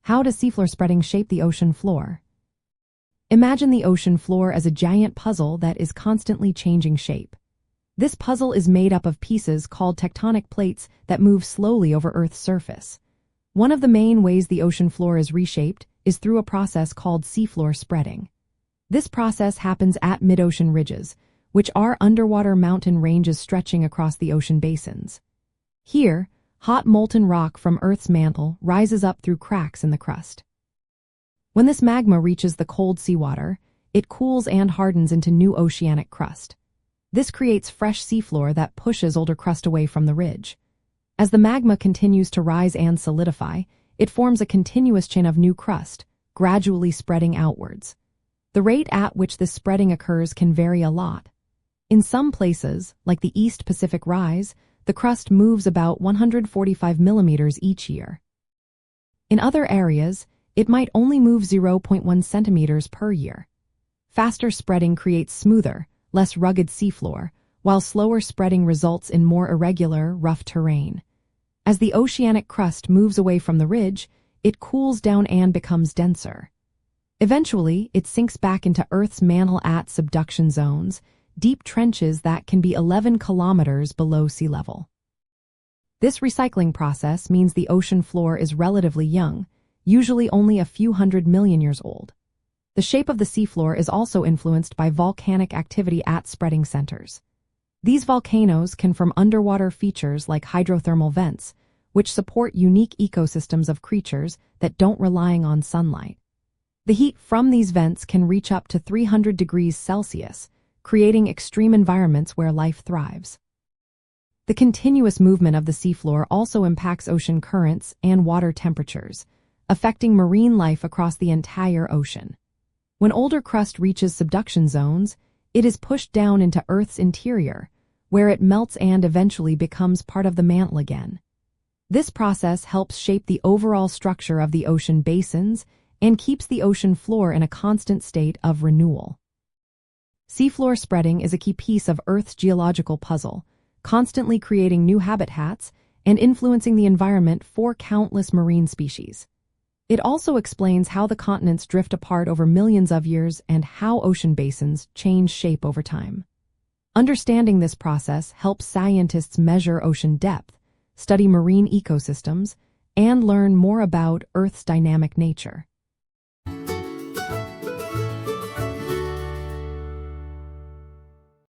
How does seafloor spreading shape the ocean floor? Imagine the ocean floor as a giant puzzle that is constantly changing shape. This puzzle is made up of pieces called tectonic plates that move slowly over Earth's surface. One of the main ways the ocean floor is reshaped is through a process called seafloor spreading. This process happens at mid-ocean ridges, which are underwater mountain ranges stretching across the ocean basins. Here, hot molten rock from Earth's mantle rises up through cracks in the crust. When this magma reaches the cold seawater, it cools and hardens into new oceanic crust. This creates fresh seafloor that pushes older crust away from the ridge. As the magma continues to rise and solidify, it forms a continuous chain of new crust, gradually spreading outwards. The rate at which this spreading occurs can vary a lot. In some places, like the East Pacific Rise, the crust moves about 145 millimeters each year. In other areas, it might only move 0.1 centimeters per year. Faster spreading creates smoother, less rugged seafloor, while slower spreading results in more irregular, rough terrain. As the oceanic crust moves away from the ridge, it cools down and becomes denser. Eventually, it sinks back into Earth's mantle at subduction zones, deep trenches that can be 11 kilometers below sea level. This recycling process means the ocean floor is relatively young, usually only a few 100 million years old. The shape of the seafloor is also influenced by volcanic activity at spreading centers. These volcanoes can form underwater features like hydrothermal vents, which support unique ecosystems of creatures that don't rely on sunlight. The heat from these vents can reach up to 300 degrees Celsius, creating extreme environments where life thrives. The continuous movement of the seafloor also impacts ocean currents and water temperatures, affecting marine life across the entire ocean. When older crust reaches subduction zones, it is pushed down into Earth's interior, where it melts and eventually becomes part of the mantle again. This process helps shape the overall structure of the ocean basins and keeps the ocean floor in a constant state of renewal. Seafloor spreading is a key piece of Earth's geological puzzle, constantly creating new habitats and influencing the environment for countless marine species. It also explains how the continents drift apart over millions of years and how ocean basins change shape over time. Understanding this process helps scientists measure ocean depth, study marine ecosystems, and learn more about Earth's dynamic nature.